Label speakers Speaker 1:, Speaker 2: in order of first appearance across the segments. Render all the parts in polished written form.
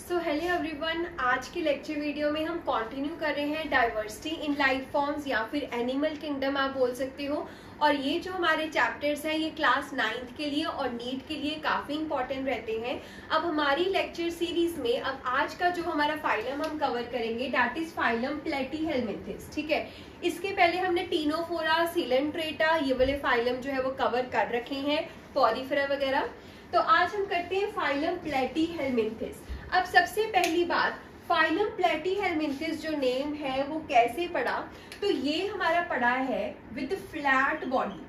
Speaker 1: So hello everyone, आज के lecture video में हम कंटिन्यू कर रहे हैं डाइवर्सिटी इन लाइफ फॉर्म्स या फिर एनिमल किंगडम आप बोल सकते हो। और ये जो हमारे चैप्टर्स हैं ये क्लास 9th के लिए और नीट के लिए काफ़ी इंपॉर्टेंट रहते हैं। अब हमारी लेक्चर सीरीज में अब आज का जो हमारा फाइलम हम कवर करेंगे दैट इज फाइलम प्लेटीहेलमिन्थिस। ठीक है, इसके पहले हमने टीनोफोरा, सिलेंट्रेटा ये वाले फाइलम जो है वो कवर कर रखे हैं, पॉरीफेरा वगैरह। तो आज हम करते हैं फाइलम प्लेटीहेलमिन्थिस। अब सबसे पहली बात, फाइलम प्लेटीहेलमिन्थिस जो नेम है वो कैसे पड़ा, तो ये हमारा पड़ा है विद फ्लैट बॉडी।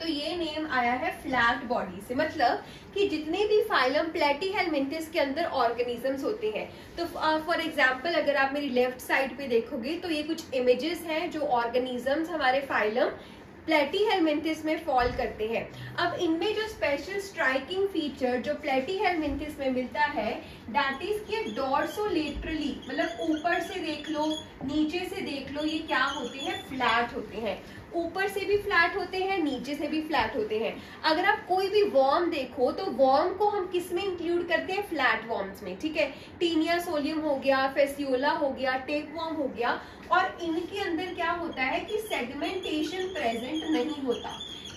Speaker 1: तो ये नेम आया है फ्लैट बॉडी से, मतलब कि जितने भी फाइलम प्लेटीहेलमिन्थिस के अंदर ऑर्गेनिजम्स होते हैं, तो फॉर एग्जांपल अगर आप मेरी लेफ्ट साइड पे देखोगे तो ये कुछ इमेजेस हैं जो ऑर्गेनिजम्स हमारे फाइलम प्लेटीहेलमिन्थिस में फॉल करते हैं। अब इनमें जो स्पेशल स्ट्राइकिंग फीचर जो प्लेटीहेलमिन्थिस में मिलता है दैट इज कि डॉर्सोलेटरली, मतलब ऊपर से देख लो नीचे से देख लो, ये क्या होते हैं, फ्लैट होते हैं। ऊपर से भी फ्लैट होते हैं, नीचे से भी फ्लैट होते हैं। अगर आप कोई भी वॉर्म देखो तो वॉर्म को हम किस में इंक्लूड करते हैं, फ्लैट वॉर्म्स में। ठीक है, टीनिया सोलियम हो गया, फेसियोला हो गया, टेपवॉर्म हो गया। और इनके अंदर क्या होता है कि सेगमेंटेशन प्रेजेंट नहीं होता।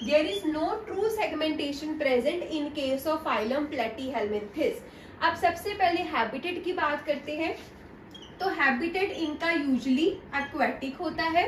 Speaker 1: There is no true segmentation present in case of phylum platyhelminthes. अब सबसे पहले हैबिटेट की बात करते हैं। तो हैबिटेट इनका यूजुअली एक्वेटिक होता है।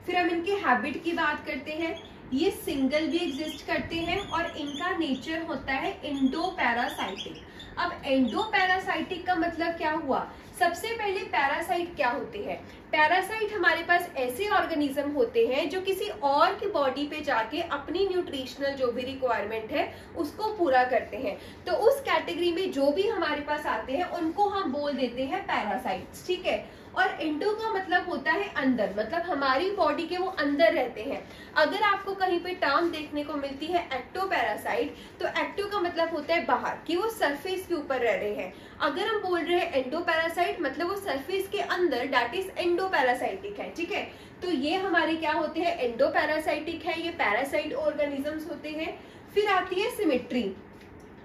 Speaker 1: फिर हम इनके हैबिट की बात करते हैं, ये सिंगल भी एग्जिस्ट करते हैं और इनका नेचर होता है एंडोपैरासाइटिक। अब एंडोपैरासाइटिक का मतलब क्या हुआ, सबसे पहले पैरासाइट क्या होते हैं। पैरासाइट हमारे पास ऐसे ऑर्गेनिज्म होते हैं जो किसी और की बॉडी पे जाके अपनी न्यूट्रिशनल जो भी रिक्वायरमेंट है उसको पूरा करते हैं। तो उस कैटेगरी में जो भी हमारे पास आते हैं उनको हम बोल देते हैं पैरासाइट्स। ठीक है, और एंडो का मतलब होता है अंदर, मतलब हमारी बॉडी के वो अंदर रहते हैं। अगर आपको कहीं पे टर्म देखने को मिलती है एक्टोपैरासाइट, तो एक्टो का मतलब होता है बाहर, कि वो सरफेस के ऊपर रह रहे हैं। अगर हम बोल रहे हैं एंडोपैरासाइट मतलब वो सरफेस के अंदर, दैट इज एंडोपैरासाइटिक है। ठीक है, तो ये हमारे क्या होते हैं, एंडोपैरासाइटिक है, ये पैरासाइट ऑर्गेनिजम्स होते हैं। फिर आती है सिमेट्री।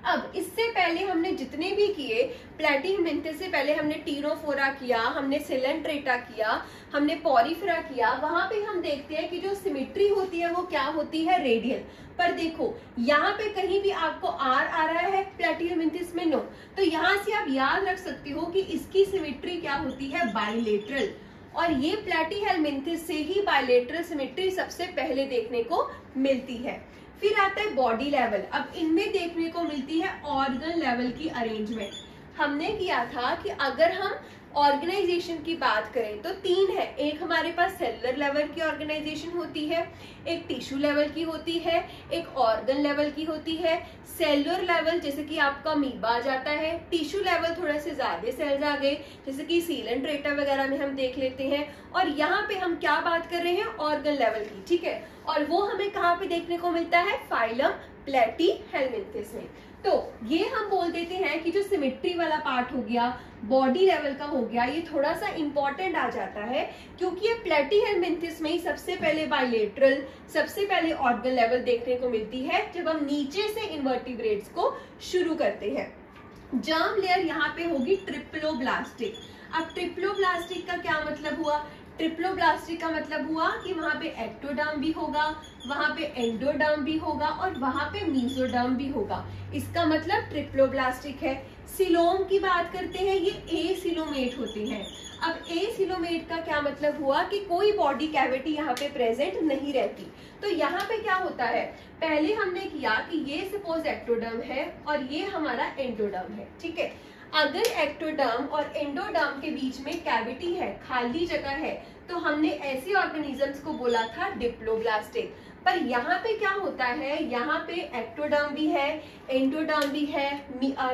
Speaker 1: अब इससे पहले हमने जितने भी किए, प्लेटीहेलमिन्थिस से पहले हमने टीनोफोरा किया, हमने सिलेंट्रेटा किया, हमने पॉरीफेरा किया, वहां पे हम देखते हैं कि जो सिमेट्री होती है वो क्या होती है, रेडियल। पर देखो यहाँ पे कहीं भी आपको आर आ रहा है प्लेटीहेलमिन्थिस में, नो। तो यहाँ से आप याद रख सकते हो कि इसकी सिमेट्री क्या होती है, बाइलेटरल। और ये प्लेटीहेलमिन्थिस से ही बाइलेटरल सिमेट्री सबसे पहले देखने को मिलती है। फिर आता है बॉडी लेवल। अब इनमें देखने को मिलती है ऑर्गन लेवल की अरेंजमेंट। हमने किया था कि अगर हम ऑर्गेनाइजेशन की बात करें तो 3 है। एक हमारे पास सेलुलर लेवल की ऑर्गेनाइजेशन होती है, एक टिश्यू लेवल की होती है, एक ऑर्गन लेवल की होती है। सेलुलर लेवल जैसे कि आपका मीबा आ जाता है, टिश्यू लेवल थोड़ा से ज्यादा सेल्स आ गए जैसे कि सिलेंट्रेटा वगैरह में हम देख लेते हैं। और यहाँ पे हम क्या बात कर रहे हैं, ऑर्गन लेवल की। ठीक है, और वो हमें कहाँ पे देखने को मिलता है, फाइलम प्लेटीहेलमिन्थिस में। तो ये हम बोल देते हैं कि जो सिमेट्री वाला पार्ट हो गया, बॉडी लेवल का हो गया, ये थोड़ा सा इंपॉर्टेंट आ जाता है क्योंकि ये प्लेटीहेलमिन्थिस में ही सबसे पहले बाइलेटरल, सबसे पहले ऑर्गन लेवल देखने को मिलती है जब हम नीचे से इनवर्टिब्रेट्स को शुरू करते हैं। जर्म लेयर यहाँ पे होगी ट्रिप्लोब्लास्टिक। अब ट्रिप्लोब्लास्टिक का क्या मतलब हुआ, ट्रिप्लोब्लास्टिक का मतलब हुआ कि वहां पे एक्टोडर्म भी होगा, वहां पे एंडोडर्म भी होगा और वहां पे मीजोडर्म भी होगा। इसका मतलब ट्रिप्लोब्लास्टिक है। सिलोम की बात करते हैं, ये एसिलोमेट होते हैं। अब एसिलोमेट का क्या मतलब हुआ कि कोई बॉडी कैविटी यहाँ पे प्रेजेंट नहीं रहती। तो यहाँ पे क्या होता है, पहले हमने किया कि ये सपोज एक्टोडर्म है और ये हमारा एंडोडर्म है। ठीक है, अगर एक्टोडर्म और एंडोडर्म के बीच में कैविटी है, खाली जगह है, तो हमने ऐसे ऑर्गेनिजम्स को बोला था डिप्लोब्लास्टिक। पर यहाँ पे क्या होता है, यहाँ पे एक्टोडर्म भी है, एंडोडर्म भी है,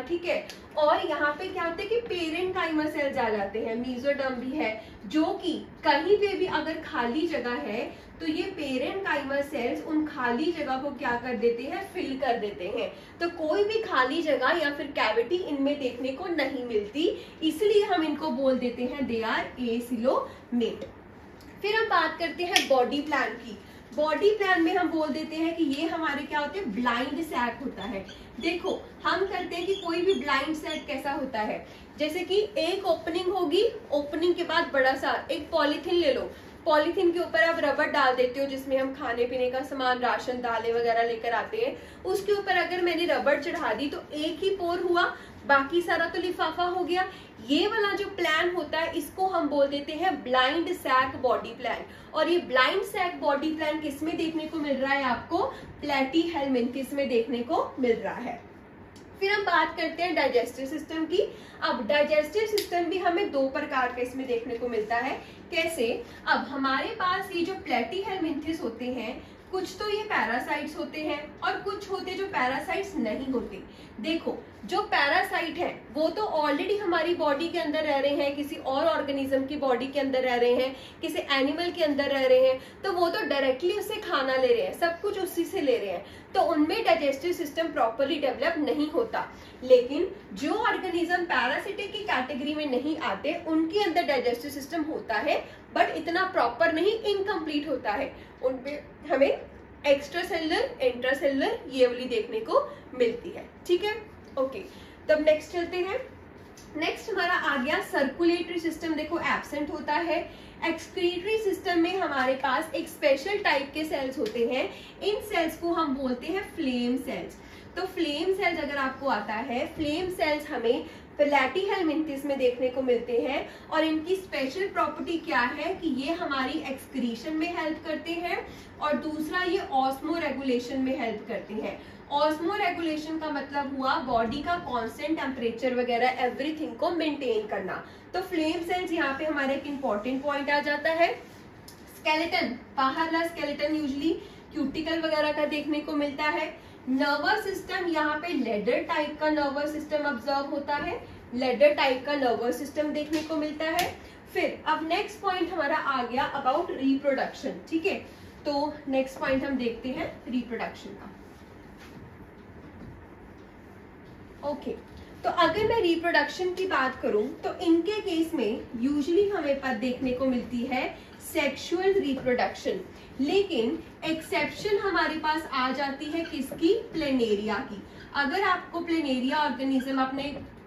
Speaker 1: ठीक है, और यहाँ पे क्या होता है कि पेरेन्काइमा सेल्स आ जाते हैं, मीजोडर्म भी है, जो कि कहीं पे भी अगर खाली जगह है तो ये पेरेन्काइमा सेल्स उन खाली जगह को क्या कर देते हैं, फिल कर देते हैं। तो कोई भी खाली जगह या फिर कैविटी इनमें देखने को नहीं मिलती, इसलिए हम इनको बोल देते हैं दे आर एसिलोमेट। फिर हम बात करते हैं बॉडी प्लान की। बॉडी प्लान में हम बोल देते हैं कि ये हमारे क्या होते हैं, ब्लाइंड सैक होता है। देखो हम करते हैं कि कोई भी ब्लाइंड सैक कैसा होता है, जैसे कि एक ओपनिंग होगी, ओपनिंग के बाद बड़ा सा एक पॉलीथिन ले लो, पॉलीथिन के ऊपर आप रबर डाल देते हो जिसमें हम खाने पीने का सामान, राशन, दालें वगैरह लेकर आते हैं, उसके ऊपर अगर मैंने रबर चढ़ा दी तो एक ही पोर हुआ, बाकी सारा तो लिफाफा हो गया। ये वाला जो प्लान होता है इसको हम बोल देते हैं ब्लाइंड सैक बॉडी प्लान। और ये ब्लाइंड सैक बॉडी प्लान किस में देखने को मिल रहा है, आपको प्लेटीहेलमिन्थेस में देखने को मिल रहा है। फिर हम बात करते हैं डाइजेस्टिव सिस्टम की। अब डाइजेस्टिव सिस्टम भी हमें दो प्रकार का इसमें देखने को मिलता है। कैसे, अब हमारे पास ये जो प्लेटीहेलमिन्थेस होते हैं, कुछ तो ये पैरासाइट्स होते हैं और कुछ होते जो पैरासाइट्स नहीं होते। देखो जो पैरासाइट है वो तो ऑलरेडी हमारी बॉडी के अंदर रह रहे हैं, किसी और ऑर्गेनिज्म की बॉडी के अंदर रह रहे हैं, किसी एनिमल के अंदर रह रहे हैं, तो वो तो डायरेक्टली उससे खाना ले रहे हैं, सब कुछ उसी से ले रहे हैं, तो उनमें डाइजेस्टिव सिस्टम प्रॉपरली डेवलप नहीं होता। लेकिन जो ऑर्गेनिज्म पैरासिटिक की कैटेगरी में नहीं आते उनके अंदर डाइजेस्टिव सिस्टम होता है, बट इतना प्रॉपर नहीं, इनकम्प्लीट होता है। उनपे हमें एक्स्ट्रा सेलुलर, इंट्रासेलुलर ये वाली देखने को मिलती है। ठीक है, ओके। तब नेक्स्ट चलते हैं। नेक्स्ट हमारा आ गया सर्कुलेटरी सिस्टम। देखो एब्सेंट होता है। एक्सक्रीटरी सिस्टम में हमारे पास एक स्पेशल टाइप के सेल्स होते हैं, इन सेल्स को हम बोलते हैं फ्लेम सेल्स। तो फ्लेम सेल्स अगर आपको आता है, फ्लेम सेल्स हमें प्लेटीहेलमिन्थेस में देखने को मिलते हैं और इनकी स्पेशल प्रॉपर्टी क्या है कि ये हमारी एक्सक्रीशन में हेल्प करते हैं और दूसरा ये ऑस्मो रेगुलेशन में हेल्प करते हैं। ऑस्मो रेगुलेशन का मतलब हुआ बॉडी का कांस्टेंट टेम्परेचर वगैरह एवरीथिंग को मेंटेन करना। तो फ्लेम सेल्स यहाँ पे हमारा एक इंपॉर्टेंट पॉइंट आ जाता है। स्केलेटन, बाहरला स्केलेटन यूजुअली क्यूटिकल वगैरह का देखने को मिलता है। नर्वस सिस्टम, यहाँ पे लेडर टाइप का नर्वस सिस्टम ऑब्जर्व होता है, लेडर टाइप का नर्वस सिस्टम देखने को मिलता है। फिर अब नेक्स्ट पॉइंट हमारा आ गया अबाउट रिप्रोडक्शन। ठीक है, तो नेक्स्ट पॉइंट हम देखते हैं रिप्रोडक्शन का। ओके, तो अगर मैं रिप्रोडक्शन की बात करूं तो इनके केस में यूजुअली हमें पर देखने को मिलती है सेक्सुअल रिप्रोडक्शन, लेकिन एक्सेप्शन हमारे पास आ जाती है किसकी, प्लेनेरिया की। अगर आपको प्लेनेरिया ऑर्गेनिज्म आपने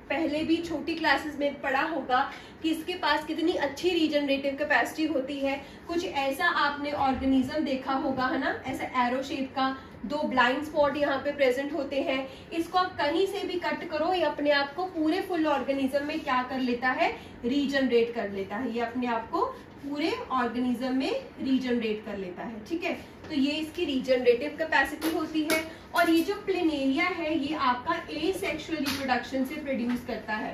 Speaker 1: पहले भी छोटी क्लासेस में पढ़ा होगा कि इसके पास कितनी अच्छी रीजनरेटिव कैपेसिटी होती है, कुछ ऐसा आपने ऑर्गेनिज्म देखा होगा, है ना, ऐसा एरो शेप का, दो ब्लाइंड स्पॉट यहाँ पे प्रेजेंट होते हैं। इसको आप कहीं से भी कट करो, ये अपने आप को पूरे फुल ऑर्गेनिज्म में क्या कर लेता है, रीजनरेट कर लेता है। ये अपने आप को पूरे ऑर्गेनिज्म में रीजनरेट कर लेता है। ठीक है, तो ये इसकी रीजनरेटिव कैपेसिटी होती है। और ये जो प्लेनेरिया है ये आपका एसेक्सुअल रिप्रोडक्शन से प्रोड्यूस करता है।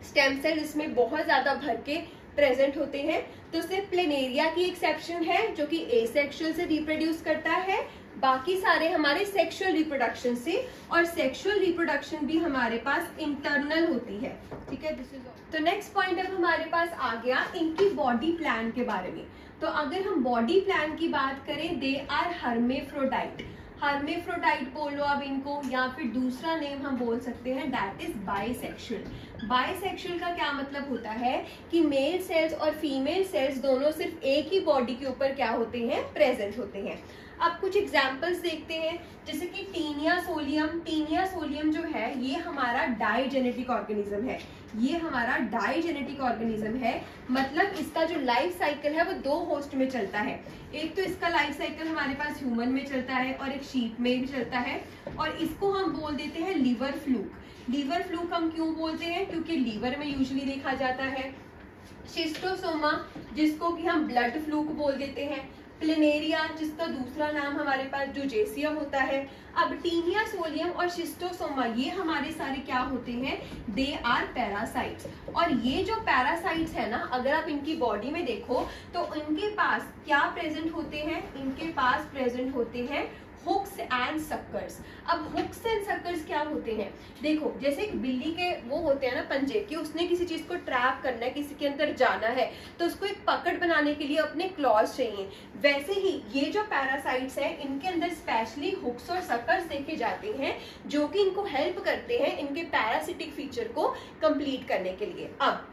Speaker 1: स्टेम सेल इसमें बहुत ज्यादा भर के प्रेजेंट होते हैं, तो सिर्फ प्लेनेरिया की एक्सेप्शन है जो कि एसेक्सुअल से रिप्रोड्यूस करता है, बाकी सारे हमारे सेक्सुअल रिप्रोडक्शन से, और सेक्सुअल रिप्रोडक्शन भी हमारे पास इंटरनल होती है। ठीक है, दिस इज। तो नेक्स्ट पॉइंट अब हमारे पास आ गया इनकी बॉडी प्लान के बारे में। तो अगर हम बॉडी प्लान की बात करें, दे आर हर्मेफ्रोडाइट। हर्मेफ्रोडाइट बोलो अब इनको, या फिर दूसरा नेम हम बोल सकते हैं दैट इज बाइसेक्सुअल। बाइसेक्सुअल का क्या मतलब होता है कि मेल सेल्स और फीमेल सेल्स दोनों सिर्फ एक ही बॉडी के ऊपर क्या होते हैं, प्रेजेंट होते हैं। अब कुछ एग्जाम्पल्स देखते हैं, जैसे कि टीनिया सोलियम। टीनिया सोलियम जो है ये हमारा डाइजेनेटिक ऑर्गेनिज्म है, ये हमारा डाइजेनेटिक ऑर्गेनिज्म है, मतलब इसका जो लाइफ साइकिल है वो दो होस्ट में चलता है। एक तो इसका लाइफ साइकिल हमारे पास ह्यूमन में चलता है और एक शीप में भी चलता है, और इसको हम बोल देते हैं लीवर फ्लूक। लीवर फ्लूक हम क्यों बोलते हैं, क्योंकि लीवर में यूजुअली देखा जाता है। शिस्टोसोमा जिसको कि हम ब्लड फ्लूक बोल देते हैं। प्लेनेरिया जिसका दूसरा नाम हमारे पास जुजेसिया होता है। अब टीनिया सोलियम और शिस्टोसोमा ये हमारे सारे क्या होते हैं, दे आर पैरासाइट्स। और ये जो पैरासाइट्स है ना, अगर आप इनकी बॉडी में देखो तो इनके पास क्या प्रेजेंट होते हैं, इनके पास प्रेजेंट होते हैं हुक्स एंड सक्कर्स। अब हुक्स एंड सक्कर्स क्या होते हैं, देखो जैसे एक बिल्ली के वो होते हैं ना पंजे कि उसने किसी चीज को ट्रैप करना है, किसी के अंदर जाना है, तो उसको एक पकड़ बनाने के लिए अपने क्लॉज चाहिए। वैसे ही ये जो पैरासाइट्स हैं इनके अंदर स्पेशली हुक्स और सक्कर्स देखे जाते हैं जो कि इनको हेल्प करते हैं इनके पैरासिटिक फीचर को कंप्लीट करने के लिए। अब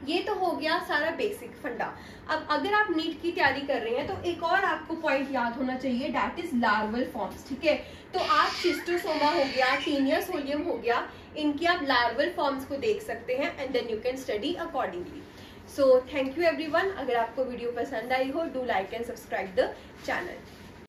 Speaker 1: ये तो हो गया सारा बेसिक फंडा। अब अगर आप नीट की तैयारी कर रहे हैं तो एक और आपको पॉइंट याद होना चाहिए, दैट इज लार्वल फॉर्म्स। ठीक है, तो आप शिस्टोसोमा हो गया, टीनिया सोलियम हो गया, इनकी आप लार्वल फॉर्म्स को देख सकते हैं and then you can study accordingly. So thank you everyone. अगर आपको वीडियो पसंद आई हो, do like and subscribe the channel.